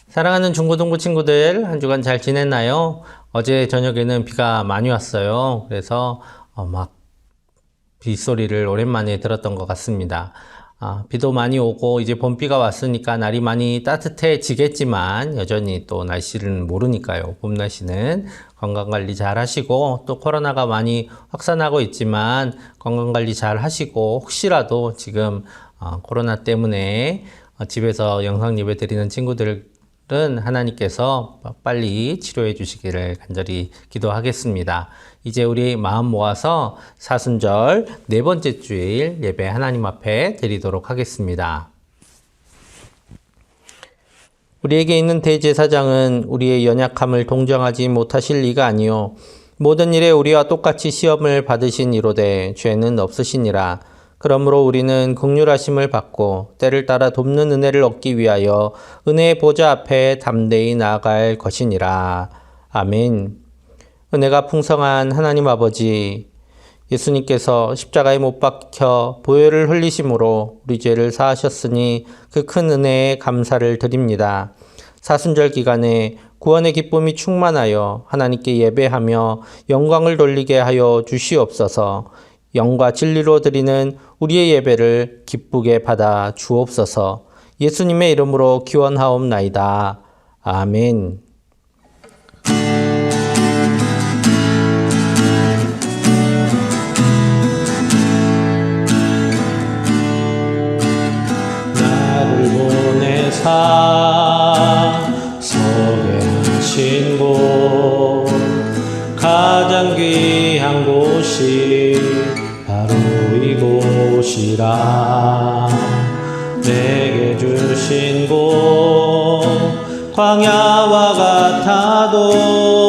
사랑하는 중고등부 친구들, 한 주간 잘 지냈나요? 어제 저녁에는 비가 많이 왔어요. 그래서 막 빗소리를 오랜만에 들었던 것 같습니다. 비도 많이 오고 이제 봄비가 왔으니까 날이 많이 따뜻해지겠지만 여전히 또 날씨는 모르니까요. 봄 날씨는 건강관리 잘 하시고, 또 코로나가 많이 확산하고 있지만 건강관리 잘 하시고, 혹시라도 지금 코로나 때문에 집에서 영상 예배 드리는 친구들은 하나님께서 빨리 치료해 주시기를 간절히 기도하겠습니다. 이제 우리 마음 모아서 사순절 네 번째 주일 예배 하나님 앞에 드리도록 하겠습니다. 우리에게 있는 대제사장은 우리의 연약함을 동정하지 못하실 리가 아니요 모든 일에 우리와 똑같이 시험을 받으신 이로되 죄는 없으시니라. 그러므로 우리는 긍휼하심을 받고 때를 따라 돕는 은혜를 얻기 위하여 은혜의 보좌 앞에 담대히 나아갈 것이니라. 아멘. 은혜가 풍성한 하나님 아버지, 예수님께서 십자가에 못 박혀 보혈을 흘리심으로 우리 죄를 사하셨으니 그 큰 은혜에 감사를 드립니다. 사순절 기간에 구원의 기쁨이 충만하여 하나님께 예배하며 영광을 돌리게 하여 주시옵소서. 영과 진리로 드리는 우리의 예배를 기쁘게 받아 주옵소서. 예수님의 이름으로 기원하옵나이다. 아멘. 나를 보내사 서게 하신 곳, 가장 귀한 곳이 바로 이곳이라. 내게 주신 곳 광야와 같아도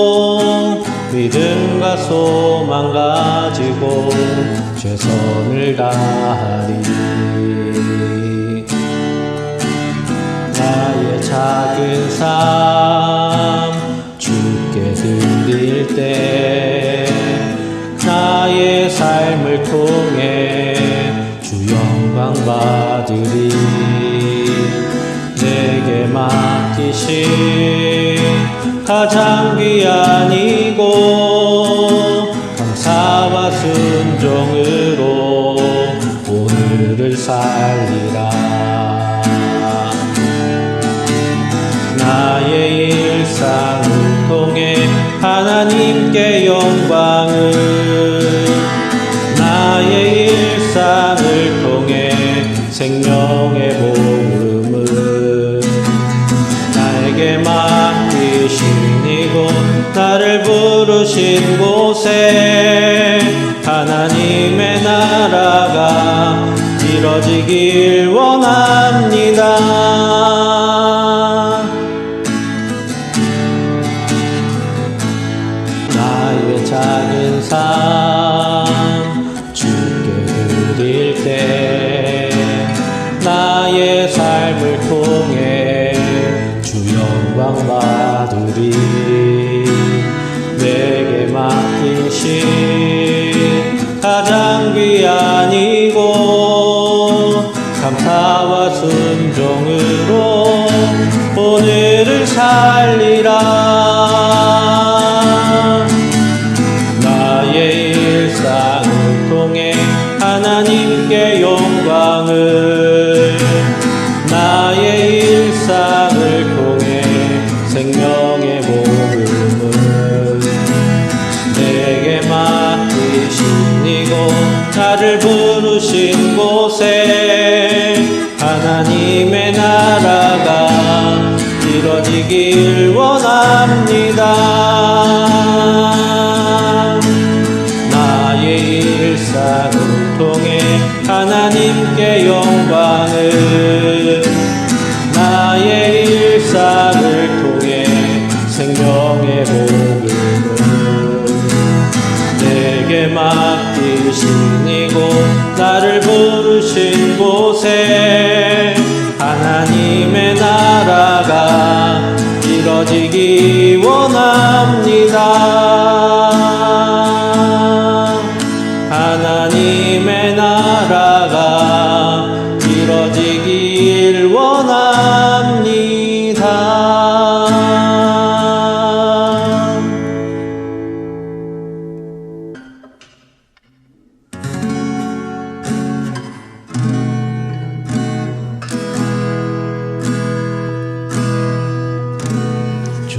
믿음과 소망 가지고 최선을 다하리. 나의 작은 삶 주께 드릴 때 나의 삶을 통해 주 영광 받으리. 내게 맡기신 가장 귀한 이곳 감사와 순종으로 오늘을 살리라. 나의 일상을 통해 하나님께 영광을, 나의 일상을 통해 생명의 복음을, 나에게 맡기신 이곳 나를 부르신 곳에 하나님의 나라가 이뤄지길 원합니다. 나의 작은 삶 주께 드릴 때 나의 삶을 통해 주 영광 받으리. 내게 맡기신 가장 귀한 이곳 감사와 순종으로 오늘을 살리라. 나의 일상을 통해 하나님께 영광을, 나의 일상을 통해 생명의 복음을, 내게 맡기신 이곳 나를 부르신 곳에 하나님의 나라가 이뤄지길 원합니다. 나의 일상을 통해 하나님께 영광을, 나의 일상을 통해 생명의 복음을, 내게 맡기신 이곳 나를 부르신 곳에 하나님의 나라가 이뤄지기 원합니다. 하나님의 나라가 이뤄지길 원합니다.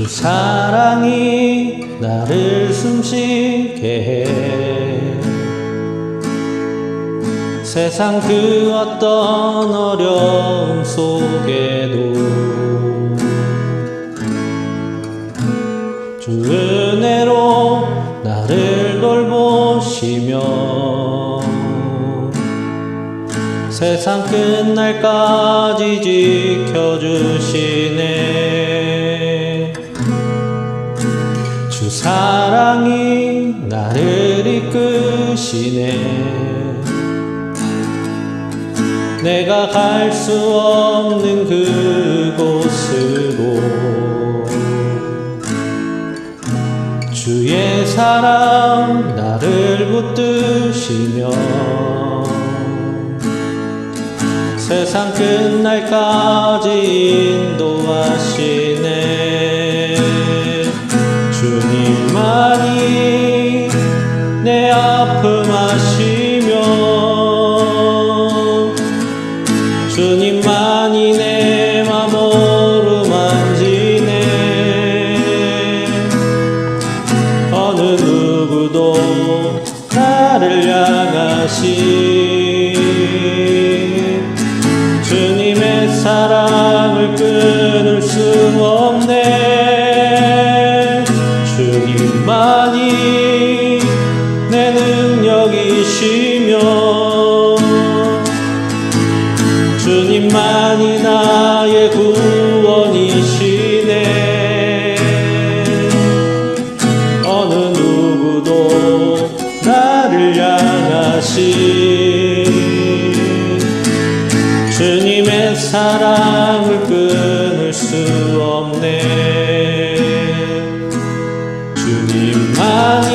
주 사랑이 나를 숨쉬게 해. 세상 그 어떤 어려움 속에도 주 은혜로 나를 돌보시며 세상 끝날까지 지켜주시네. 주 사랑이 나를 이끄시네. 내가 갈 수 없는 그곳으로 주의 사랑 나를 붙드시며 세상 끝날까지 인도하시네. 주님만이 내 아픔 아시며 주님만이 내 맘 어루만지네. 어느 누구도 나를 향하신 주님의 사랑을 끊을 수 없네. 주님만이 내 능력이시며 주님만이 나의 구원이시네. 어느 누구도 나를 향하신 주님의 사랑을 끊을 수 없네. 주님만이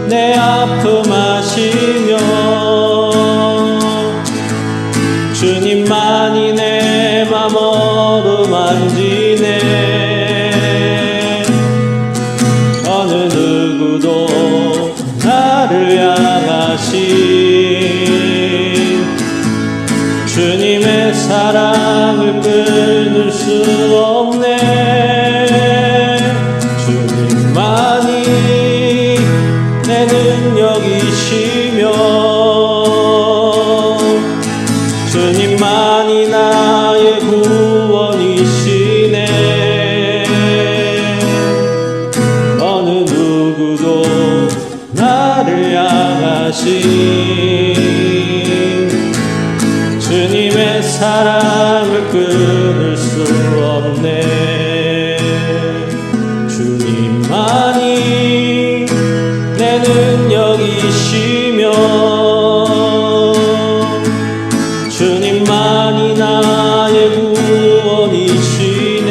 내 아픔 아시며 주님만이 내 맘 어루만지네. 어느 누구도 나를 향하신 주님의 사랑을 끊을 수 없네. 주님만이 내 능력이시며 주님만이 나의 구원이시네. 어느 누구도 나를 향하신 주님의 사랑을 끊을 수 없네. 주님만이 내 능력이시며 주님만이 나의 구원이시네.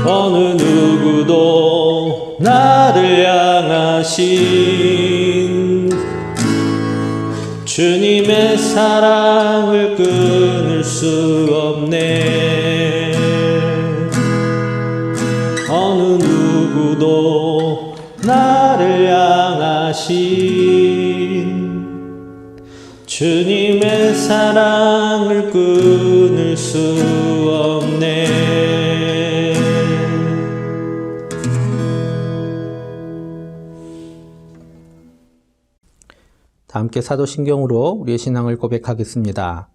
어느 누구도 나를 향하신 주님의 사랑을 끊을 수 없네. 어느 누구도 나를 향하신 주님의 사랑을 끊을 수 없네. 다 함께 사도신경으로 우리의 신앙을 고백하겠습니다.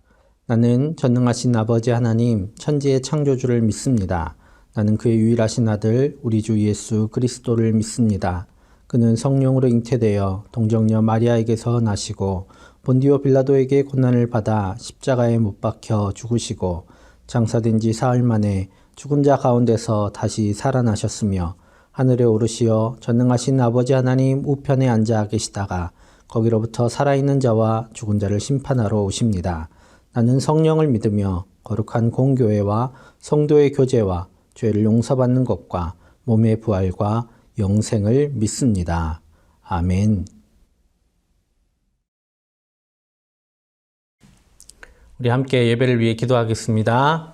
나는 전능하신 아버지 하나님 천지의 창조주를 믿습니다. 나는 그의 유일하신 아들 우리 주 예수 그리스도를 믿습니다. 그는 성령으로 잉태되어 동정녀 마리아에게서 나시고 본디오 빌라도에게 고난을 받아 십자가에 못 박혀 죽으시고 장사된 지 사흘 만에 죽은 자 가운데서 다시 살아나셨으며 하늘에 오르시어 전능하신 아버지 하나님 우편에 앉아 계시다가 거기로부터 살아있는 자와 죽은 자를 심판하러 오십니다. 나는 성령을 믿으며 거룩한 공교회와 성도의 교제와 죄를 용서받는 것과 몸의 부활과 영생을 믿습니다. 아멘. 우리 함께 예배를 위해 기도하겠습니다.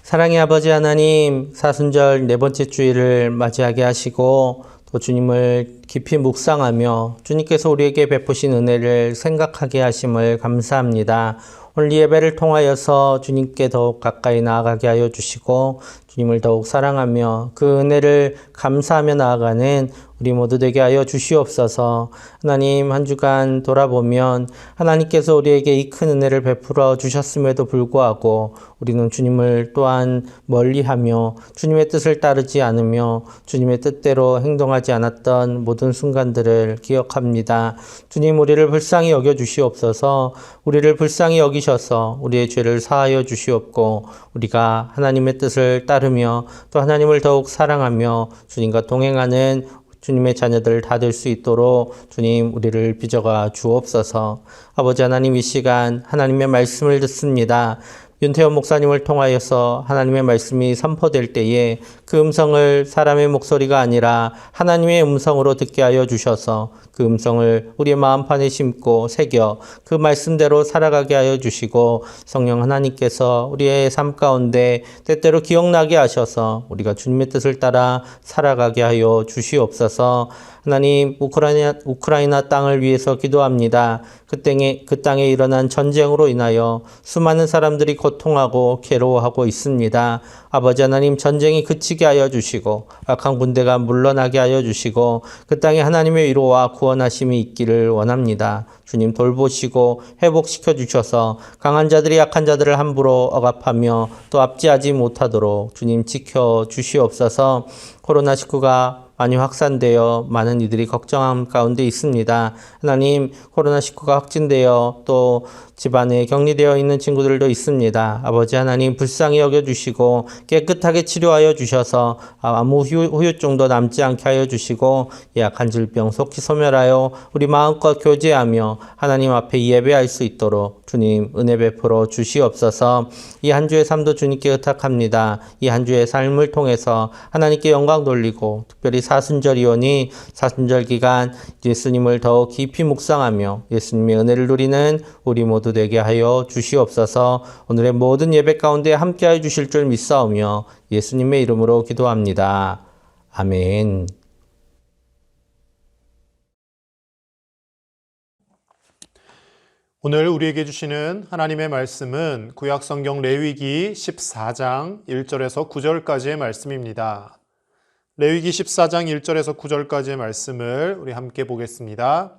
사랑의 아버지 하나님, 사순절 네 번째 주일을 맞이하게 하시고 또 주님을 깊이 묵상하며 주님께서 우리에게 베푸신 은혜를 생각하게 하심을 감사합니다. 오늘 예배를 통하여서 주님께 더욱 가까이 나아가게 하여 주시고 주님을 더욱 사랑하며 그 은혜를 감사하며 나아가는 우리 모두 되게 하여 주시옵소서. 하나님, 한 주간 돌아보면 하나님께서 우리에게 이 큰 은혜를 베풀어 주셨음에도 불구하고 우리는 주님을 또한 멀리하며 주님의 뜻을 따르지 않으며 주님의 뜻대로 행동하지 않았던 모든 순간들을 기억합니다. 주님, 우리를 불쌍히 여겨 주시옵소서. 우리를 불쌍히 여기셔서 우리의 죄를 사하여 주시옵고 우리가 하나님의 뜻을 따르며 또 하나님을 더욱 사랑하며 주님과 동행하는 주님의 자녀들 다 될 수 있도록 주님 우리를 빚어가 주옵소서. 아버지 하나님, 이 시간 하나님의 말씀을 듣습니다. 윤태원 목사님을 통하여서 하나님의 말씀이 선포될 때에 그 음성을 사람의 목소리가 아니라 하나님의 음성으로 듣게 하여 주셔서 그 음성을 우리의 마음판에 심고 새겨 그 말씀대로 살아가게 하여 주시고 성령 하나님께서 우리의 삶 가운데 때때로 기억나게 하셔서 우리가 주님의 뜻을 따라 살아가게 하여 주시옵소서. 하나님, 우크라이나 땅을 위해서 기도합니다. 그 땅에 일어난 전쟁으로 인하여 수많은 사람들이 고통하고 괴로워하고 있습니다. 아버지 하나님, 전쟁이 그치게 하여 주시고 악한 군대가 물러나게 하여 주시고 그 땅에 하나님의 위로와 구원하심이 있기를 원합니다. 주님, 돌보시고 회복시켜 주셔서 강한 자들이 약한 자들을 함부로 억압하며 또 압제하지 못하도록 주님 지켜 주시옵소서. 코로나19가 많이 확산되어 많은 이들이 걱정함 가운데 있습니다. 하나님, 코로나19가 확진되어 또 집안에 격리되어 있는 친구들도 있습니다. 아버지 하나님, 불쌍히 여겨주시고 깨끗하게 치료하여 주셔서 아무 후유증도 남지 않게 하여 주시고 약한 질병 속히 소멸하여 우리 마음껏 교제하며 하나님 앞에 예배할 수 있도록 주님 은혜 베풀어 주시옵소서. 이 한 주의 삶도 주님께 의탁합니다. 이 한 주의 삶을 통해서 하나님께 영광 돌리고 특별히 사순절이오니 사순절 기간 예수님을 더 깊이 묵상하며 예수님의 은혜를 누리는 우리 모두 되게 하여 주시옵소서. 오늘의 모든 예배 가운데 함께하여 주실 줄 믿사오며 예수님의 이름으로 기도합니다. 아멘. 오늘 우리에게 주시는 하나님의 말씀은 구약성경 레위기 14장 1절에서 9절까지의 말씀입니다. 레위기 14장 1절에서 9절까지의 말씀을 우리 함께 보겠습니다.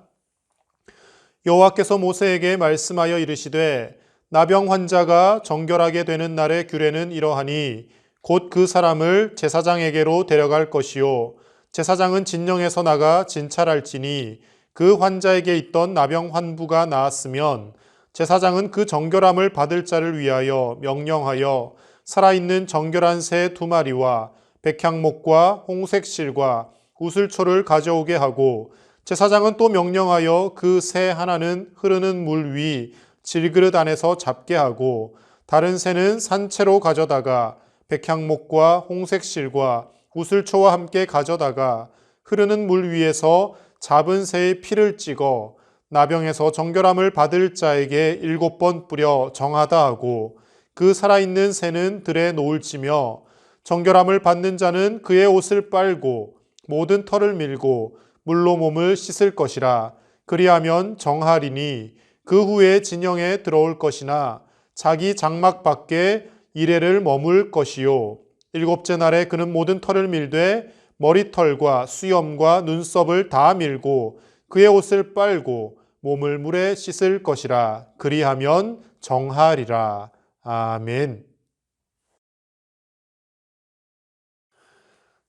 여호와께서 모세에게 말씀하여 이르시되 나병 환자가 정결하게 되는 날의 규례는 이러하니 곧 그 사람을 제사장에게로 데려갈 것이요 제사장은 진영에서 나가 진찰할지니 그 환자에게 있던 나병 환부가 나았으면 제사장은 그 정결함을 받을 자를 위하여 명령하여 살아있는 정결한 새 2마리와 백향목과 홍색실과 우슬초를 가져오게 하고 제사장은 또 명령하여 그 새 하나는 흐르는 물 위 질그릇 안에서 잡게 하고 다른 새는 산채로 가져다가 백향목과 홍색실과 우슬초와 함께 가져다가 흐르는 물 위에서 잡은 새의 피를 찍어 나병에서 정결함을 받을 자에게 7번 뿌려 정하다 하고 그 살아있는 새는 들에 놓을지며 정결함을 받는 자는 그의 옷을 빨고 모든 털을 밀고 물로 몸을 씻을 것이라. 그리하면 정하리니 그 후에 진영에 들어올 것이나 자기 장막 밖에 이레를 머물 것이요 7째 날에 그는 모든 털을 밀되 머리털과 수염과 눈썹을 다 밀고 그의 옷을 빨고 몸을 물에 씻을 것이라. 그리하면 정하리라. 아멘.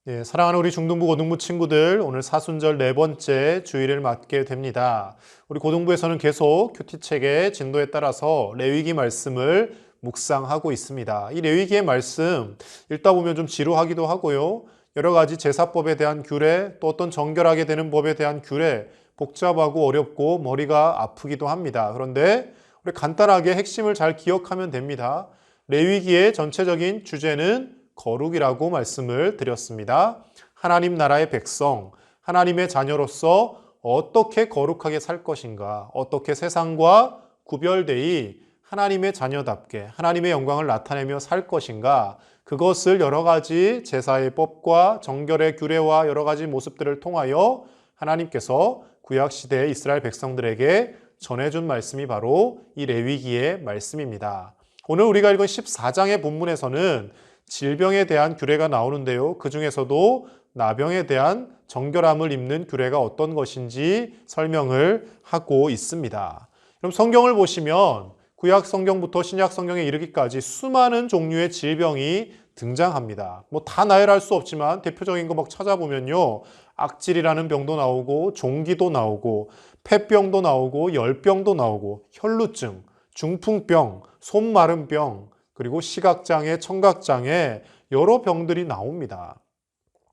네, 사랑하는 우리 중등부, 고등부 친구들, 오늘 사순절 4번째 주일을 맞게 됩니다. 우리 고등부에서는 계속 큐티책의 진도에 따라서 레위기 말씀을 묵상하고 있습니다. 이 레위기의 말씀 읽다 보면 좀 지루하기도 하고요. 여러 가지 제사법에 대한 규례, 또 어떤 정결하게 되는 법에 대한 규례, 복잡하고 어렵고 머리가 아프기도 합니다. 그런데 우리 간단하게 핵심을 잘 기억하면 됩니다. 레위기의 전체적인 주제는 거룩이라고 말씀을 드렸습니다. 하나님 나라의 백성, 하나님의 자녀로서 어떻게 거룩하게 살 것인가, 어떻게 세상과 구별되이 하나님의 자녀답게 하나님의 영광을 나타내며 살 것인가, 그것을 여러 가지 제사의 법과 정결의 규례와 여러 가지 모습들을 통하여 하나님께서 구약시대의 이스라엘 백성들에게 전해준 말씀이 바로 이 레위기의 말씀입니다. 오늘 우리가 읽은 14장의 본문에서는 질병에 대한 규례가 나오는데요. 그 중에서도 나병에 대한 정결함을 입는 규례가 어떤 것인지 설명을 하고 있습니다. 그럼 성경을 보시면 구약 성경부터 신약 성경에 이르기까지 수많은 종류의 질병이 등장합니다. 뭐 다 나열할 수 없지만 대표적인 거 막 찾아보면요. 악질이라는 병도 나오고 종기도 나오고 폐병도 나오고 열병도 나오고 혈루증, 중풍병, 손마른병, 그리고 시각장애, 청각장애 여러 병들이 나옵니다.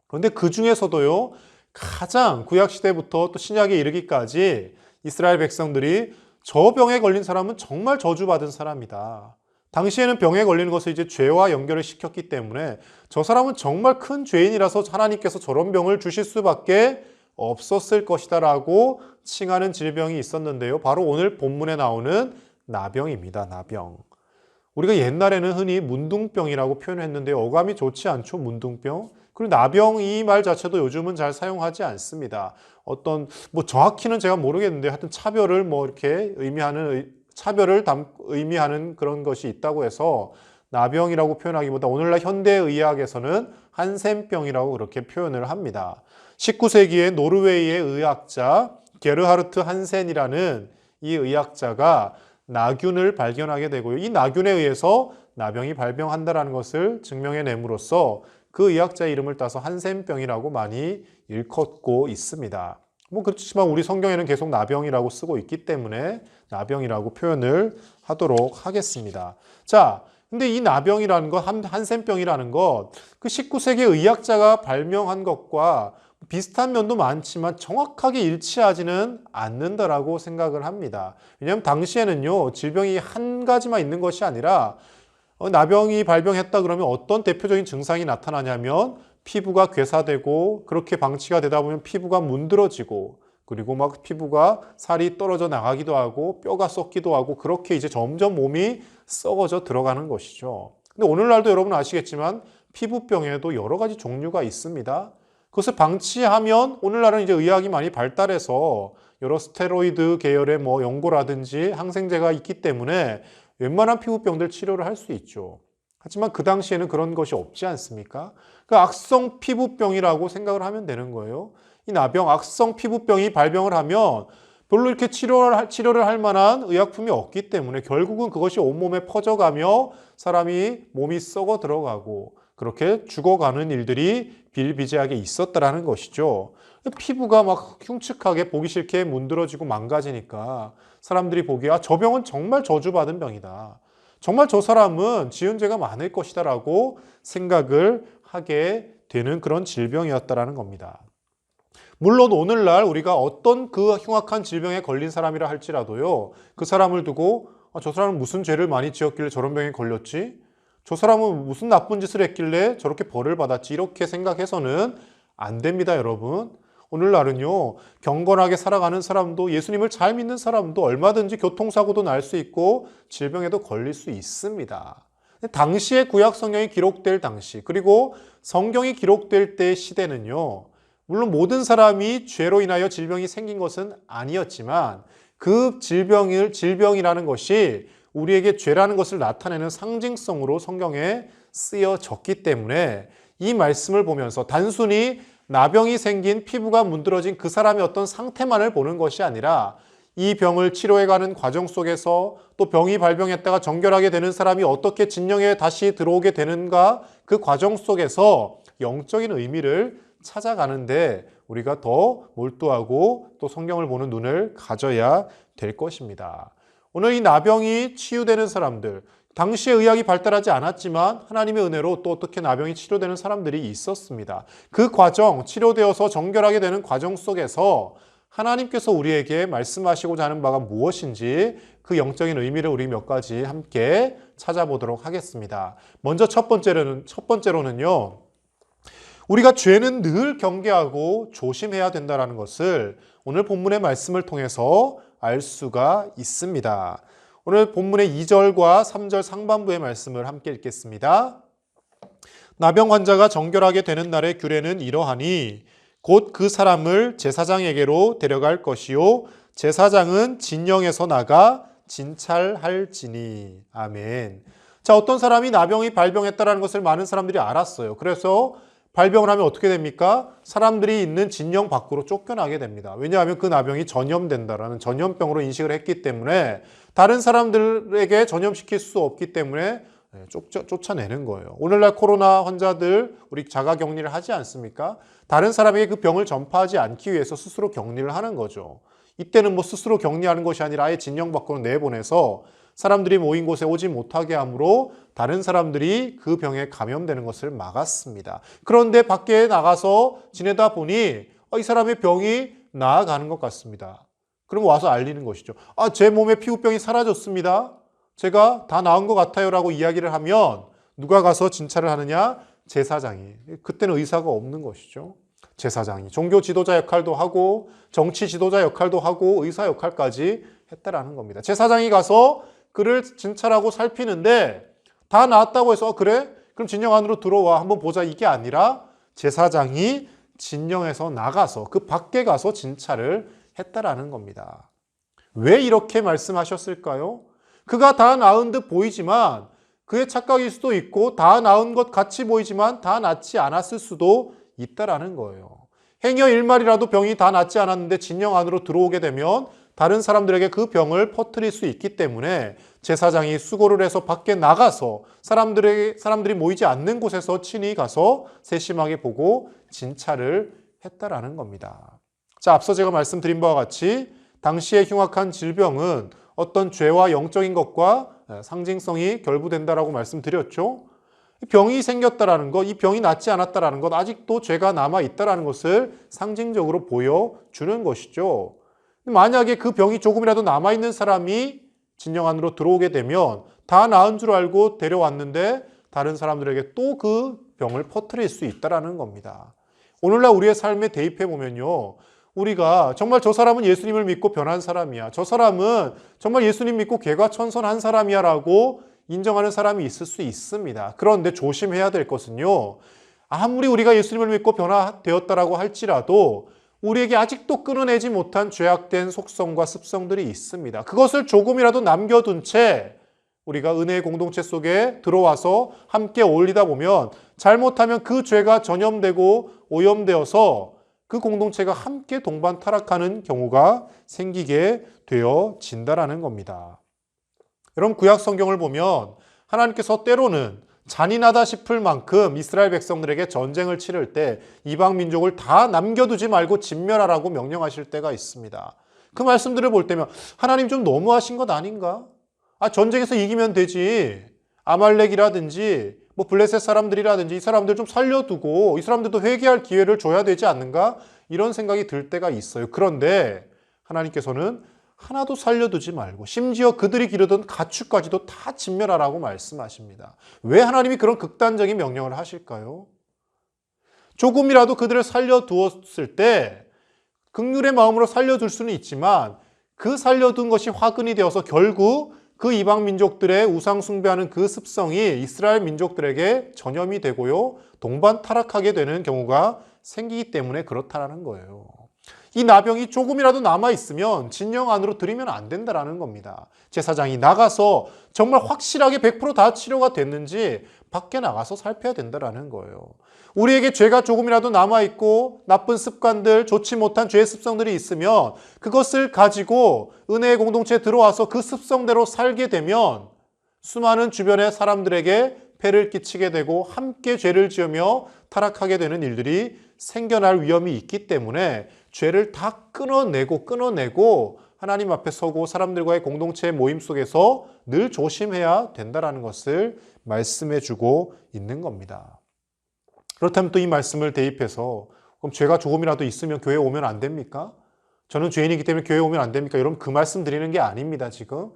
그런데 그 중에서도요. 가장 구약시대부터 또 신약에 이르기까지 이스라엘 백성들이 저 병에 걸린 사람은 정말 저주받은 사람이다. 당시에는 병에 걸리는 것을 이제 죄와 연결을 시켰기 때문에 저 사람은 정말 큰 죄인이라서 하나님께서 저런 병을 주실 수밖에 없었을 것이다 라고 칭하는 질병이 있었는데요. 바로 오늘 본문에 나오는 나병입니다. 나병. 우리가 옛날에는 흔히 문둥병이라고 표현했는데 어감이 좋지 않죠. 문둥병. 그리고 나병 이 말 자체도 요즘은 잘 사용하지 않습니다. 어떤 뭐 정확히는 제가 모르겠는데 하여튼 차별을 뭐 이렇게 의미하는 의미하는 그런 것이 있다고 해서 나병이라고 표현하기보다 오늘날 현대의학에서는 한센병이라고 그렇게 표현을 합니다. 19세기에 노르웨이의 의학자 게르하르트 한센이라는 이 의학자가 나균을 발견하게 되고요. 이 나균에 의해서 나병이 발병한다는 것을 증명해냄으로써 그 의학자의 이름을 따서 한센병이라고 많이 일컫고 있습니다. 뭐 그렇지만 우리 성경에는 계속 나병이라고 쓰고 있기 때문에 나병이라고 표현을 하도록 하겠습니다. 자, 근데 이 나병이라는 것, 한센병이라는 것, 그 19세기 의학자가 발명한 것과 비슷한 면도 많지만 정확하게 일치하지는 않는다라고 생각을 합니다. 왜냐하면 당시에는요, 질병이 한 가지만 있는 것이 아니라 나병이 발병했다 그러면 어떤 대표적인 증상이 나타나냐면 피부가 괴사되고 그렇게 방치가 되다 보면 피부가 문드러지고 그리고 막 피부가 살이 떨어져 나가기도 하고 뼈가 썩기도 하고 그렇게 이제 점점 몸이 썩어져 들어가는 것이죠. 근데 오늘날도 여러분 아시겠지만 피부병에도 여러 가지 종류가 있습니다. 그것을 방치하면 오늘날은 이제 의학이 많이 발달해서 여러 스테로이드 계열의 뭐 연고라든지 항생제가 있기 때문에 웬만한 피부병들 치료를 할 수 있죠. 하지만 그 당시에는 그런 것이 없지 않습니까? 그 악성 피부병이라고 생각을 하면 되는 거예요. 이 나병, 악성 피부병이 발병을 하면 별로 이렇게 치료를 할 만한 의약품이 없기 때문에 결국은 그것이 온몸에 퍼져가며 사람이 몸이 썩어 들어가고 그렇게 죽어가는 일들이 비일비재하게 있었다라는 것이죠. 피부가 막 흉측하게 보기 싫게 문드러지고 망가지니까 사람들이 보기에 저 병은 정말 저주받은 병이다. 정말 저 사람은 지은 죄가 많을 것이다 라고 생각을 하게 되는 그런 질병이었다라는 겁니다. 물론 오늘날 우리가 어떤 그 흉악한 질병에 걸린 사람이라 할지라도요. 그 사람을 두고 저 사람은 무슨 죄를 많이 지었길래 저런 병에 걸렸지? 저 사람은 무슨 나쁜 짓을 했길래 저렇게 벌을 받았지? 이렇게 생각해서는 안 됩니다, 여러분. 오늘날은요, 경건하게 살아가는 사람도 예수님을 잘 믿는 사람도 얼마든지 교통사고도 날 수 있고 질병에도 걸릴 수 있습니다. 당시에 구약 성경이 기록될 당시 그리고 성경이 기록될 때의 시대는요. 물론 모든 사람이 죄로 인하여 질병이 생긴 것은 아니었지만 그 질병이라는 것이 우리에게 죄라는 것을 나타내는 상징성으로 성경에 쓰여졌기 때문에 이 말씀을 보면서 단순히 나병이 생긴 피부가 문드러진 그 사람의 어떤 상태만을 보는 것이 아니라 이 병을 치료해가는 과정 속에서 또 병이 발병했다가 정결하게 되는 사람이 어떻게 진영에 다시 들어오게 되는가 그 과정 속에서 영적인 의미를 찾아가는데 우리가 더 몰두하고 또 성경을 보는 눈을 가져야 될 것입니다. 오늘 이 나병이 치유되는 사람들, 당시에 의학이 발달하지 않았지만 하나님의 은혜로 또 어떻게 나병이 치료되는 사람들이 있었습니다. 그 과정, 치료되어서 정결하게 되는 과정 속에서 하나님께서 우리에게 말씀하시고자 하는 바가 무엇인지 그 영적인 의미를 우리 몇 가지 함께 찾아보도록 하겠습니다. 먼저 첫 번째로는요. 우리가 죄는 늘 경계하고 조심해야 된다는 것을 오늘 본문의 말씀을 통해서 알 수가 있습니다. 오늘 본문의 2절과 3절 상반부의 말씀을 함께 읽겠습니다. 나병 환자가 정결하게 되는 날의 규례는 이러하니 곧 그 사람을 제사장에게로 데려갈 것이요 제사장은 진영에서 나가 진찰할지니. 아멘. 자, 어떤 사람이 나병이 발병했다는 것을 많은 사람들이 알았어요. 그래서 발병을 하면 어떻게 됩니까? 사람들이 있는 진영 밖으로 쫓겨나게 됩니다. 왜냐하면 그 나병이 전염된다라는 전염병으로 인식을 했기 때문에 다른 사람들에게 전염시킬 수 없기 때문에 쫓아내는 거예요. 오늘날 코로나 환자들 우리 자가격리를 하지 않습니까? 다른 사람에게 그 병을 전파하지 않기 위해서 스스로 격리를 하는 거죠. 이때는 뭐 스스로 격리하는 것이 아니라 아예 진영 밖으로 내보내서 사람들이 모인 곳에 오지 못하게 함으로 다른 사람들이 그 병에 감염되는 것을 막았습니다. 그런데 밖에 나가서 지내다 보니 이 사람의 병이 나아가는 것 같습니다. 그럼 와서 알리는 것이죠. 제 몸에 피부병이 사라졌습니다. 제가 다 나은 것 같아요 라고 이야기를 하면 누가 가서 진찰을 하느냐? 제사장이. 그때는 의사가 없는 것이죠. 제사장이 종교 지도자 역할도 하고 정치 지도자 역할도 하고 의사 역할까지 했다라는 겁니다. 제사장이 가서 그를 진찰하고 살피는데 다 나았다고 해서 그래? 그럼 진영 안으로 들어와 한번 보자 이게 아니라 제사장이 진영에서 나가서 그 밖에 가서 진찰을 했다라는 겁니다. 왜 이렇게 말씀하셨을까요? 그가 다 나은 듯 보이지만 그의 착각일 수도 있고 다 나은 것 같이 보이지만 다 낫지 않았을 수도 있다라는 거예요. 행여 일말이라도 병이 다 낫지 않았는데 진영 안으로 들어오게 되면 다른 사람들에게 그 병을 퍼뜨릴 수 있기 때문에 제사장이 수고를 해서 밖에 나가서 사람들이 모이지 않는 곳에서 친히 가서 세심하게 보고 진찰을 했다라는 겁니다. 자, 앞서 제가 말씀드린 바와 같이 당시의 흉악한 질병은 어떤 죄와 영적인 것과 상징성이 결부된다라고 말씀드렸죠. 병이 생겼다라는 것, 이 병이 낫지 않았다라는 것, 아직도 죄가 남아있다라는 것을 상징적으로 보여주는 것이죠. 만약에 그 병이 조금이라도 남아있는 사람이 진영 안으로 들어오게 되면 다 나은 줄 알고 데려왔는데 다른 사람들에게 또 그 병을 퍼뜨릴 수 있다는 겁니다. 오늘날 우리의 삶에 대입해 보면요. 우리가 정말 저 사람은 예수님을 믿고 변한 사람이야. 저 사람은 정말 예수님 믿고 개과천선한 사람이야 라고 인정하는 사람이 있을 수 있습니다. 그런데 조심해야 될 것은요. 아무리 우리가 예수님을 믿고 변화되었다라고 할지라도 우리에게 아직도 끊어내지 못한 죄악된 속성과 습성들이 있습니다. 그것을 조금이라도 남겨둔 채 우리가 은혜의 공동체 속에 들어와서 함께 어울리다 보면 잘못하면 그 죄가 전염되고 오염되어서 그 공동체가 함께 동반 타락하는 경우가 생기게 되어진다라는 겁니다. 여러분 구약 성경을 보면 하나님께서 때로는 잔인하다 싶을 만큼 이스라엘 백성들에게 전쟁을 치를 때 이방 민족을 다 남겨두지 말고 진멸하라고 명령하실 때가 있습니다. 그 말씀들을 볼 때면 하나님 좀 너무하신 것 아닌가? 전쟁에서 이기면 되지. 아말렉이라든지 블레셋 사람들이라든지 이 사람들 좀 살려두고 이 사람들도 회개할 기회를 줘야 되지 않는가? 이런 생각이 들 때가 있어요. 그런데 하나님께서는 하나도 살려두지 말고 심지어 그들이 기르던 가축까지도 다 진멸하라고 말씀하십니다. 왜 하나님이 그런 극단적인 명령을 하실까요? 조금이라도 그들을 살려두었을 때 긍휼의 마음으로 살려둘 수는 있지만 그 살려둔 것이 화근이 되어서 결국 그 이방 민족들의 우상 숭배하는 그 습성이 이스라엘 민족들에게 전염이 되고요. 동반 타락하게 되는 경우가 생기기 때문에 그렇다는 거예요. 이 나병이 조금이라도 남아있으면 진영 안으로 들이면 안 된다는 겁니다. 제사장이 나가서 정말 확실하게 100% 치료가 됐는지 밖에 나가서 살펴야 된다는 거예요. 우리에게 죄가 조금이라도 남아있고 나쁜 습관들, 좋지 못한 죄의 습성들이 있으면 그것을 가지고 은혜의 공동체에 들어와서 그 습성대로 살게 되면 수많은 주변의 사람들에게 폐를 끼치게 되고 함께 죄를 지으며 타락하게 되는 일들이 생겨날 위험이 있기 때문에 죄를 다 끊어내고 하나님 앞에 서고 사람들과의 공동체의 모임 속에서 늘 조심해야 된다는 것을 말씀해 주고 있는 겁니다. 그렇다면 또 이 말씀을 대입해서 그럼 죄가 조금이라도 있으면 교회에 오면 안 됩니까? 저는 죄인이기 때문에 교회에 오면 안 됩니까? 여러분 그 말씀 드리는 게 아닙니다. 지금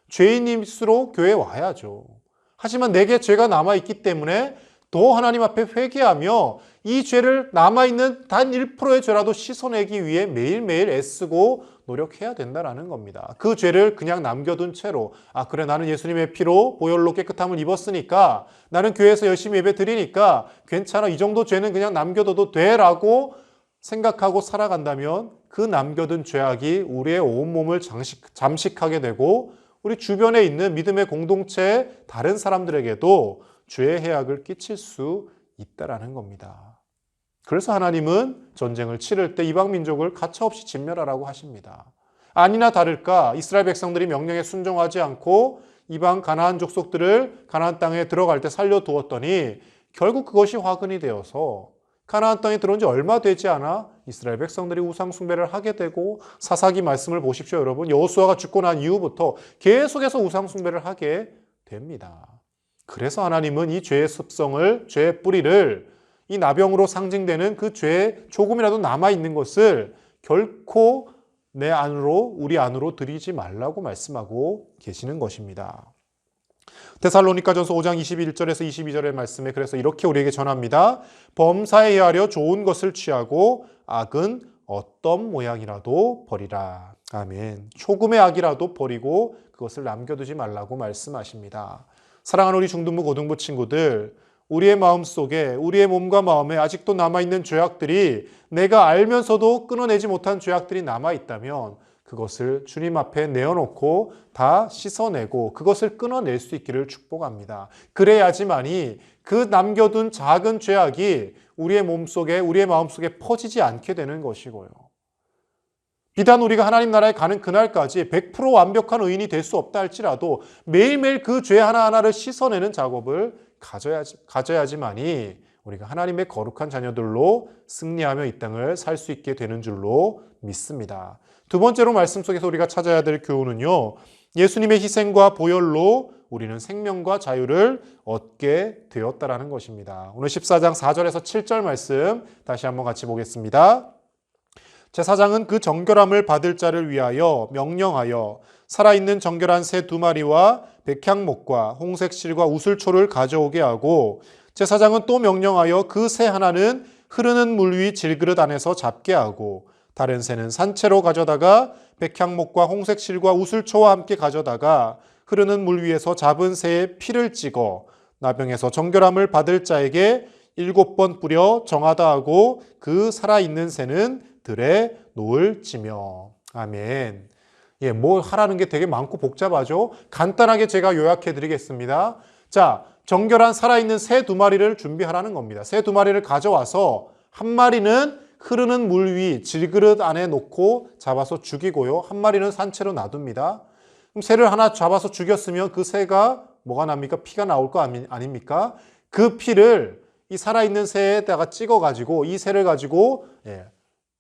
죄인일수록 교회에 와야죠. 하지만 내게 죄가 남아있기 때문에 더 하나님 앞에 회개하며 이 죄를 남아있는 단 1%의 죄라도 씻어내기 위해 매일매일 애쓰고 노력해야 된다는 겁니다. 그 죄를 그냥 남겨둔 채로 그래 나는 예수님의 피로 보혈로 깨끗함을 입었으니까 나는 교회에서 열심히 예배 드리니까 괜찮아 이 정도 죄는 그냥 남겨둬도 돼 라고 생각하고 살아간다면 그 남겨둔 죄악이 우리의 온몸을 잠식하게 되고 우리 주변에 있는 믿음의 공동체 다른 사람들에게도 죄의 해악을 끼칠 수 있다라는 겁니다. 그래서 하나님은 전쟁을 치를 때 이방 민족을 가차없이 진멸하라고 하십니다. 아니나 다를까 이스라엘 백성들이 명령에 순종하지 않고 이방 가나안 족속들을 가나안 땅에 들어갈 때 살려두었더니 결국 그것이 화근이 되어서 가나안 땅에 들어온 지 얼마 되지 않아 이스라엘 백성들이 우상 숭배를 하게 되고 사사기 말씀을 보십시오, 여러분. 여호수아가 죽고 난 이후부터 계속해서 우상 숭배를 하게 됩니다. 그래서 하나님은 이 죄의 습성을, 죄의 뿌리를 이 나병으로 상징되는 그 죄에 조금이라도 남아있는 것을 결코 내 안으로, 우리 안으로 들이지 말라고 말씀하고 계시는 것입니다. 데살로니가전서 5장 21절에서 22절의 말씀에 그래서 이렇게 우리에게 전합니다. 범사에 의하여 좋은 것을 취하고 악은 어떤 모양이라도 버리라. 아멘. 조금의 악이라도 버리고 그것을 남겨두지 말라고 말씀하십니다. 사랑하는 우리 중등부, 고등부 친구들, 우리의 마음속에, 우리의 몸과 마음에 아직도 남아있는 죄악들이 내가 알면서도 끊어내지 못한 죄악들이 남아있다면 그것을 주님 앞에 내어놓고 다 씻어내고 그것을 끊어낼 수 있기를 축복합니다. 그래야지만이 그 남겨둔 작은 죄악이 우리의 몸속에, 우리의 마음속에 퍼지지 않게 되는 것이고요. 비단 우리가 하나님 나라에 가는 그날까지 100% 완벽한 의인이 될 수 없다 할지라도 매일매일 그 죄 하나하나를 씻어내는 작업을 가져야지만이 우리가 하나님의 거룩한 자녀들로 승리하며 이 땅을 살 수 있게 되는 줄로 믿습니다. 두 번째로 말씀 속에서 우리가 찾아야 될 교훈은요. 예수님의 희생과 보혈로 우리는 생명과 자유를 얻게 되었다라는 것입니다. 오늘 14장 4절에서 7절 말씀 다시 한번 같이 보겠습니다. 제사장은 그 정결함을 받을 자를 위하여 명령하여 살아있는 정결한 새 2마리와 백향목과 홍색실과 우슬초를 가져오게 하고 제사장은 또 명령하여 그 새 하나는 흐르는 물 위 질그릇 안에서 잡게 하고 다른 새는 산채로 가져다가 백향목과 홍색실과 우슬초와 함께 가져다가 흐르는 물 위에서 잡은 새의 피를 찍어 나병에서 정결함을 받을 자에게 7번 뿌려 정하다 하고 그 살아있는 새는 들에 놓을지며. 아멘. 예, 뭐 하라는 게 되게 많고 복잡하죠. 간단하게 제가 요약해 드리겠습니다. 자, 정결한 살아있는 새 2마리를 준비하라는 겁니다. 새 2마리를 가져와서 한 마리는 흐르는 물 위 질그릇 안에 놓고 잡아서 죽이고요. 한 마리는 산채로 놔둡니다. 그럼 새를 하나 잡아서 죽였으면 그 새가 뭐가 납니까? 피가 나올 거 아닙니까? 그 피를 이 살아있는 새에다가 찍어가지고 이 새를 가지고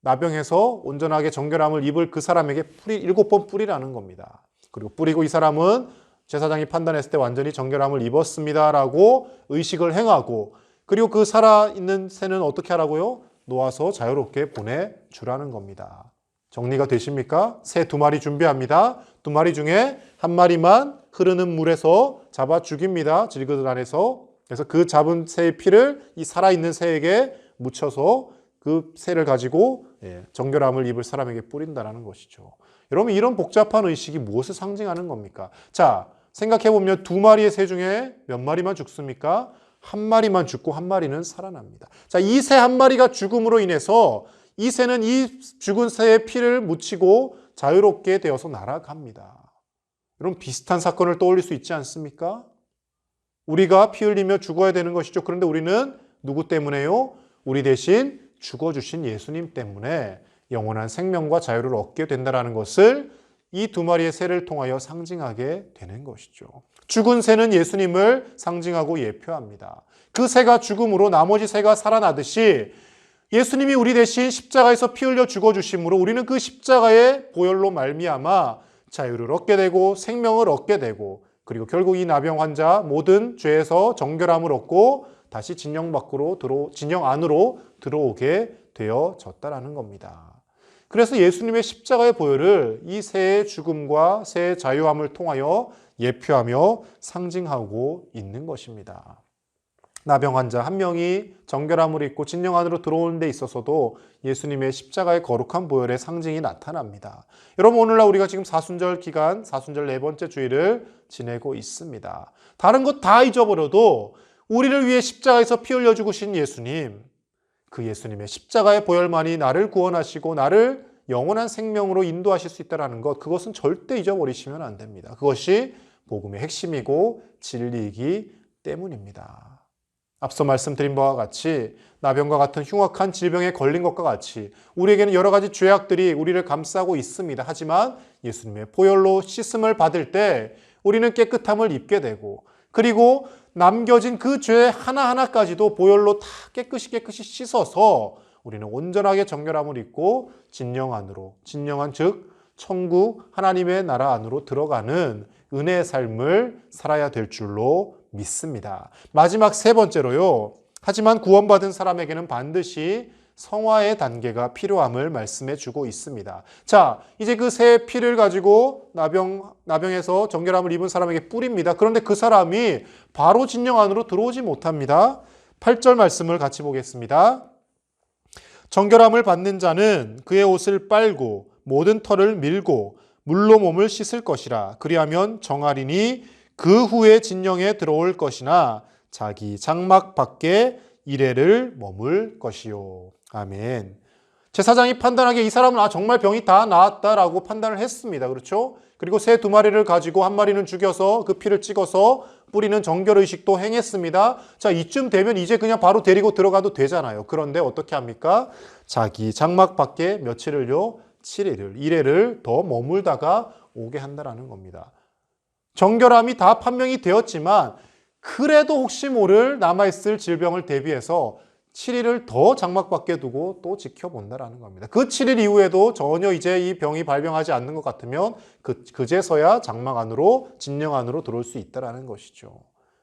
나병에서 온전하게 정결함을 입을 그 사람에게 7번 뿌리라는 겁니다. 그리고 뿌리고 이 사람은 제사장이 판단했을 때 완전히 정결함을 입었습니다라고 의식을 행하고 그리고 그 살아있는 새는 어떻게 하라고요? 놓아서 자유롭게 보내주라는 겁니다. 정리가 되십니까? 새 2마리 준비합니다. 2마리 중에 한 마리만 흐르는 물에서 잡아 죽입니다. 질그릇 안에서. 그래서 그 잡은 새의 피를 이 살아있는 새에게 묻혀서 그 새를 가지고 정결함을 입을 사람에게 뿌린다는 것이죠. 여러분, 이런 복잡한 의식이 무엇을 상징하는 겁니까? 자, 생각해보면 2마리의 새 중에 몇 마리만 죽습니까? 한 마리만 죽고 한 마리는 살아납니다. 자, 이 새 한 마리가 죽음으로 인해서 이 새는 이 죽은 새의 피를 묻히고 자유롭게 되어서 날아갑니다. 여러분, 비슷한 사건을 떠올릴 수 있지 않습니까? 우리가 피 흘리며 죽어야 되는 것이죠. 그런데 우리는 누구 때문에요? 우리 대신 죽어주신 예수님 때문에 영원한 생명과 자유를 얻게 된다는 것을 이 2마리의 새를 통하여 상징하게 되는 것이죠. 죽은 새는 예수님을 상징하고 예표합니다. 그 새가 죽음으로 나머지 새가 살아나듯이 예수님이 우리 대신 십자가에서 피 흘려 죽어주심으로 우리는 그 십자가의 보혈로 말미암아 자유를 얻게 되고 생명을 얻게 되고 그리고 결국 이 나병 환자 모든 죄에서 정결함을 얻고 다시 진영 안으로 들어오게 되어졌다라는 겁니다. 그래서 예수님의 십자가의 보혈을 이 새의 죽음과 새의 자유함을 통하여 예표하며 상징하고 있는 것입니다. 나병 환자 한 명이 정결함을 입고 진영 안으로 들어오는 데 있어서도 예수님의 십자가의 거룩한 보혈의 상징이 나타납니다. 여러분, 오늘날 우리가 지금 사순절 기간, 사순절 4번째 주일을 지내고 있습니다. 다른 것 다 잊어버려도 우리를 위해 십자가에서 피 흘려 죽으신 예수님, 그 예수님의 십자가의 보혈만이 나를 구원하시고 나를 영원한 생명으로 인도하실 수 있다는 것, 그것은 절대 잊어버리시면 안 됩니다. 그것이 복음의 핵심이고 진리이기 때문입니다. 앞서 말씀드린 바와 같이 나병과 같은 흉악한 질병에 걸린 것과 같이 우리에게는 여러 가지 죄악들이 우리를 감싸고 있습니다. 하지만 예수님의 보혈로 씻음을 받을 때 우리는 깨끗함을 입게 되고, 그리고 남겨진 그 죄 하나하나까지도 보혈로 다 깨끗이 씻어서 우리는 온전하게 정결함을 입고 진영 안으로, 진영한 즉 천국 하나님의 나라 안으로 들어가는 은혜의 삶을 살아야 될 줄로 믿습니다. 마지막 세 번째로요. 하지만 구원받은 사람에게는 반드시 성화의 단계가 필요함을 말씀해 주고 있습니다. 자, 이제 그 새 피를 가지고 나병에서 정결함을 입은 사람에게 뿌립니다. 그런데 그 사람이 바로 진영 안으로 들어오지 못합니다. 8절 말씀을 같이 보겠습니다. 정결함을 받는 자는 그의 옷을 빨고 모든 털을 밀고 물로 몸을 씻을 것이라. 그리하면 정하리니 그 후에 진영에 들어올 것이나 자기 장막 밖에 이레를 머물 것이요. 아멘. 제사장이 판단하기에 이 사람은 정말 병이 다 나았다라고 판단을 했습니다. 그렇죠? 그리고 새 2마리를 가지고 1마리는 죽여서 그 피를 찍어서 뿌리는 정결의식도 행했습니다. 자, 이쯤 되면 이제 그냥 바로 데리고 들어가도 되잖아요. 그런데 어떻게 합니까? 자기 장막 밖에 며칠을요? 7일을, 이래를 더 머물다가 오게 한다라는 겁니다. 정결함이 다 판명이 되었지만 그래도 혹시 모를 남아있을 질병을 대비해서 7일을 더 장막 밖에 두고 또 지켜본다라는 겁니다. 그 7일 이후에도 전혀 이제 이 병이 발병하지 않는 것 같으면 그제서야 장막 안으로, 진영 안으로 들어올 수 있다라는 것이죠.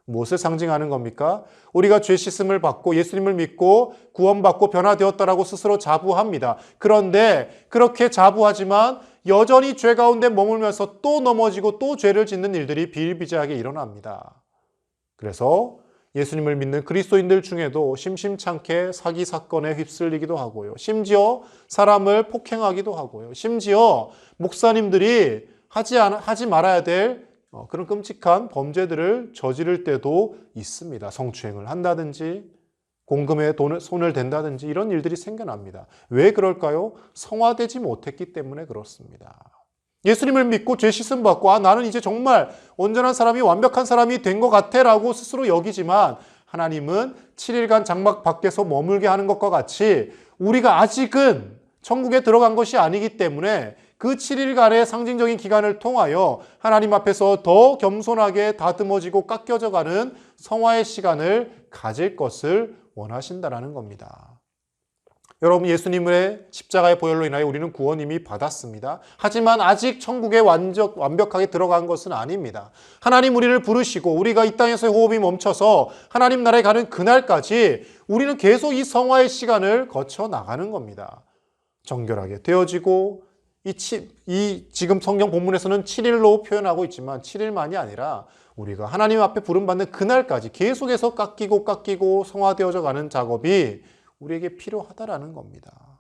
무엇을 상징하는 겁니까? 우리가 죄 씻음을 받고 예수님을 믿고 구원받고 변화되었다라고 스스로 자부합니다. 그런데 그렇게 자부하지만 여전히 죄 가운데 머물면서 또 넘어지고 또 죄를 짓는 일들이 비일비재하게 일어납니다. 그래서 예수님을 믿는 그리스도인들 중에도 심심찮게 사기 사건에 휩쓸리기도 하고요. 심지어 사람을 폭행하기도 하고요. 심지어 목사님들이 하지 말아야 될 그런 끔찍한 범죄들을 저지를 때도 있습니다. 성추행을 한다든지 공금에 손을 댄다든지 이런 일들이 생겨납니다. 왜 그럴까요? 성화되지 못했기 때문에 그렇습니다. 예수님을 믿고 죄 씻음 받고 나는 이제 정말 온전한 사람이 완벽한 사람이 된 것 같아 라고 스스로 여기지만 하나님은 7일간 장막 밖에서 머물게 하는 것과 같이 우리가 아직은 천국에 들어간 것이 아니기 때문에 그 7일간의 상징적인 기간을 통하여 하나님 앞에서 더 겸손하게 다듬어지고 깎여져가는 성화의 시간을 가질 것을 원하신다라는 겁니다. 여러분, 예수님의 십자가의 보혈로 인하여 우리는 구원 이미 받았습니다. 하지만 아직 천국에 완벽하게 들어간 것은 아닙니다. 하나님 우리를 부르시고 우리가 이 땅에서의 호흡이 멈춰서 하나님 나라에 가는 그날까지 우리는 계속 이 성화의 시간을 거쳐 나가는 겁니다. 정결하게 되어지고 이 지금 성경 본문에서는 7일로 표현하고 있지만 7일만이 아니라 우리가 하나님 앞에 부름받는 그날까지 계속해서 깎이고 성화되어져 가는 작업이 우리에게 필요하다라는 겁니다.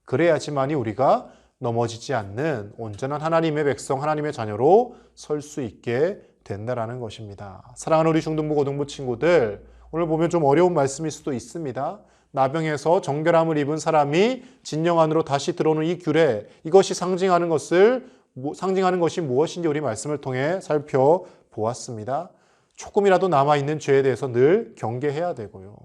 그래야지만이 우리가 넘어지지 않는 온전한 하나님의 백성, 하나님의 자녀로 설 수 있게 된다라는 것입니다. 사랑하는 우리 중등부, 고등부 친구들, 오늘 보면 좀 어려운 말씀일 수도 있습니다. 나병에서 정결함을 입은 사람이 진영 안으로 다시 들어오는 이 규례, 이것이 상징하는 것이 무엇인지 우리 말씀을 통해 살펴보았습니다. 조금이라도 남아있는 죄에 대해서 늘 경계해야 되고요.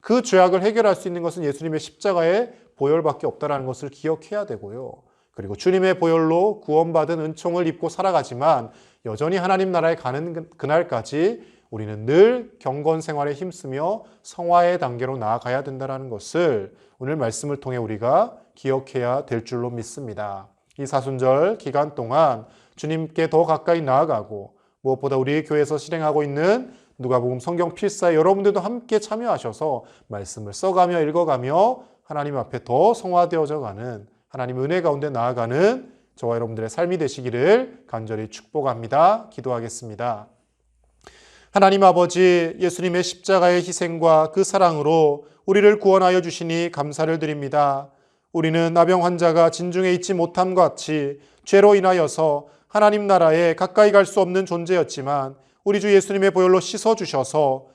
그 죄악을 해결할 수 있는 것은 예수님의 십자가의 보혈밖에 없다는 것을 기억해야 되고요. 그리고 주님의 보혈로 구원받은 은총을 입고 살아가지만 여전히 하나님 나라에 가는 그날까지 우리는 늘 경건 생활에 힘쓰며 성화의 단계로 나아가야 된다는 것을 오늘 말씀을 통해 우리가 기억해야 될 줄로 믿습니다. 이 사순절 기간 동안 주님께 더 가까이 나아가고 무엇보다 우리 교회에서 실행하고 있는 누가복음 성경 필사에 여러분들도 함께 참여하셔서 말씀을 써가며 읽어가며 하나님 앞에 더 성화되어져 가는 하나님 은혜 가운데 나아가는 저와 여러분들의 삶이 되시기를 간절히 축복합니다. 기도하겠습니다. 하나님 아버지, 예수님의 십자가의 희생과 그 사랑으로 우리를 구원하여 주시니 감사를 드립니다. 우리는 나병 환자가 진중에 있지 못함과 같이 죄로 인하여서 하나님 나라에 가까이 갈 수 없는 존재였지만 우리 주 예수님의 보혈로 씻어주셔서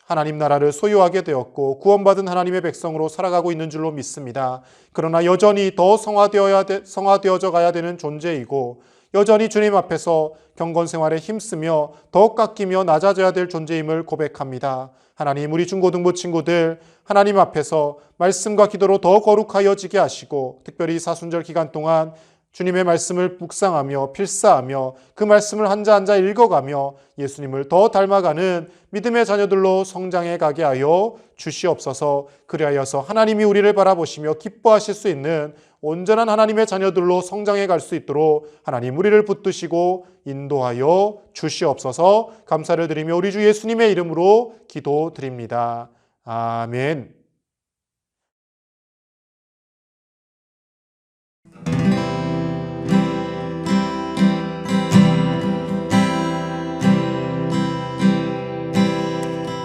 하나님 나라를 소유하게 되었고 구원받은 하나님의 백성으로 살아가고 있는 줄로 믿습니다. 그러나 여전히 더 성화되어져 가야 되는 존재이고 여전히 주님 앞에서 경건 생활에 힘쓰며 더 깎이며 낮아져야 될 존재임을 고백합니다. 하나님, 우리 중고등부 친구들 하나님 앞에서 말씀과 기도로 더 거룩하여지게 하시고 특별히 사순절 기간 동안 주님의 말씀을 묵상하며 필사하며 그 말씀을 한자 한자 읽어가며 예수님을 더 닮아가는 믿음의 자녀들로 성장해 가게 하여 주시옵소서. 그리하여서 하나님이 우리를 바라보시며 기뻐하실 수 있는 온전한 하나님의 자녀들로 성장해 갈 수 있도록 하나님 우리를 붙드시고 인도하여 주시옵소서. 감사를 드리며 우리 주 예수님의 이름으로 기도드립니다. 아멘.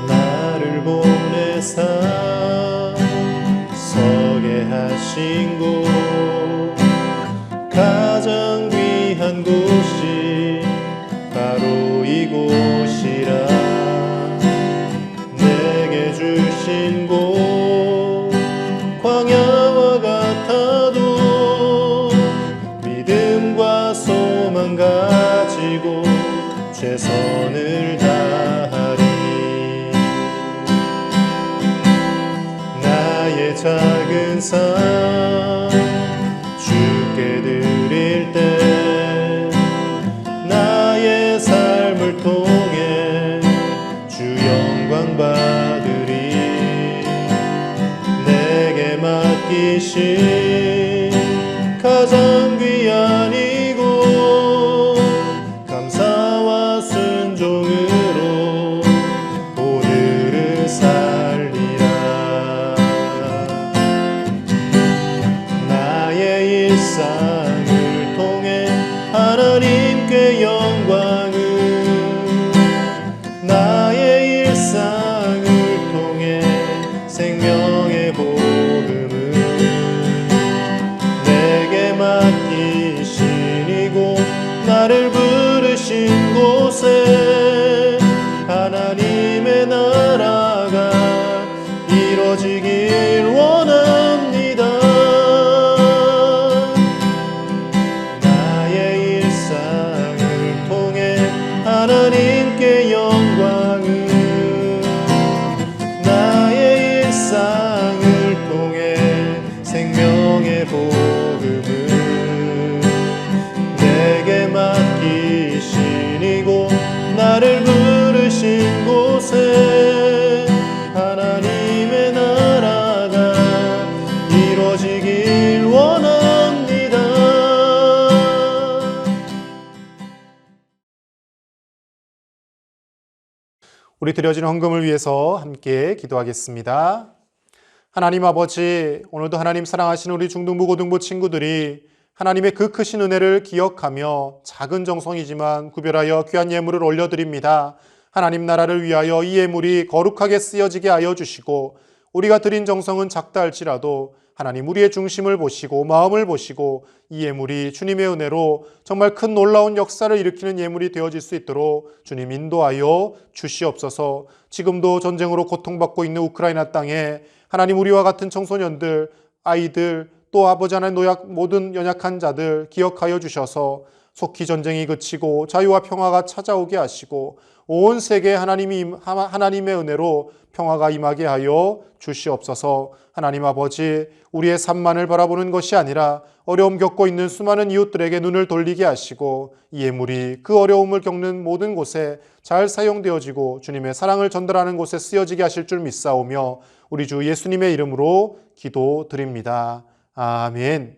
나를 보내사 서게 하신 곳 가장 귀한 곳이 바로 이곳이라 내게 주신 곳 광야와 같아도 믿음과 소망 가지고 최선을 다하리. 나의 작은 삶 주께 드릴 때 나의 삶을 통해 주 영광 받으리. 내게 맡기신 가장 귀한 이곳 감사와 순종으로 오늘을 살리라. 나의 일상을 통해 하나님께 영광을 나의 일상을 통해 생명의 복음을 내게 맡기신 이곳 나를 부르신 곳에 하나님의 나라가 이루어지길 원합니다. 나의 일상을 통해 하나님께 영광을 나의 일상을 통해 생명의 복음을 내게 맡기신 이곳 나를 부르신 곳에 하나님의 나라가 이루어지길 원합니다. 우리 드려진 헌금을 위해서 함께 기도하겠습니다. 하나님 아버지, 오늘도 하나님 사랑하시는 우리 중등부 고등부 친구들이 하나님의 그 크신 은혜를 기억하며 작은 정성이지만 구별하여 귀한 예물을 올려드립니다. 하나님 나라를 위하여 이 예물이 거룩하게 쓰여지게 하여 주시고 우리가 드린 정성은 작다 할지라도 하나님 우리의 중심을 보시고 마음을 보시고 이 예물이 주님의 은혜로 정말 큰 놀라운 역사를 일으키는 예물이 되어질 수 있도록 주님 인도하여 주시옵소서. 지금도 전쟁으로 고통받고 있는 우크라이나 땅에 하나님 우리와 같은 청소년들, 아이들, 또 아버지 하나님 모든 연약한 자들 기억하여 주셔서 속히 전쟁이 그치고 자유와 평화가 찾아오게 하시고 온 세계에 하나님의 은혜로 평화가 임하게 하여 주시옵소서. 하나님 아버지, 우리의 삶만을 바라보는 것이 아니라 어려움 겪고 있는 수많은 이웃들에게 눈을 돌리게 하시고 이 예물이 그 어려움을 겪는 모든 곳에 잘 사용되어지고 주님의 사랑을 전달하는 곳에 쓰여지게 하실 줄 믿사오며 우리 주 예수님의 이름으로 기도드립니다. 아멘.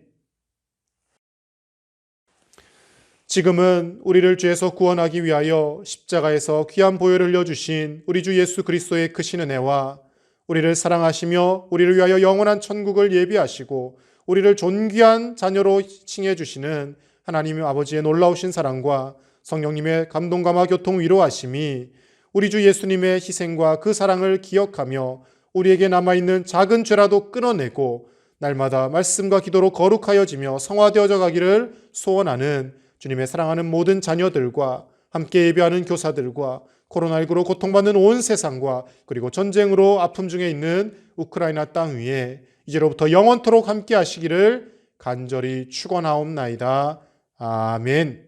지금은 우리를 죄에서 구원하기 위하여 십자가에서 귀한 보혈을 흘려주신 우리 주 예수 그리스도의 크신 은혜와 우리를 사랑하시며 우리를 위하여 영원한 천국을 예비하시고 우리를 존귀한 자녀로 칭해 주시는 하나님 아버지의 놀라우신 사랑과 성령님의 감동감화 교통 위로하심이 우리 주 예수님의 희생과 그 사랑을 기억하며 우리에게 남아있는 작은 죄라도 끊어내고 날마다 말씀과 기도로 거룩하여지며 성화되어져 가기를 소원하는 주님의 사랑하는 모든 자녀들과 함께 예배하는 교사들과 코로나19로 고통받는 온 세상과 그리고 전쟁으로 아픔 중에 있는 우크라이나 땅 위에 이제로부터 영원토록 함께 하시기를 간절히 축원하옵나이다. 아멘.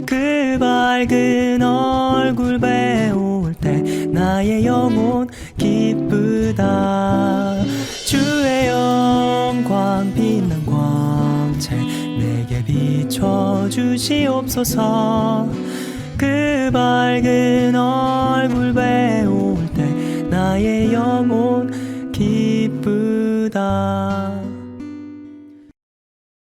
그 밝은 얼굴 배울 때 나의 영혼 기쁘다. 주의 영광 빛난 광채 내게 비춰주시옵소서. 그 밝은 얼굴 배울 때 나의 영혼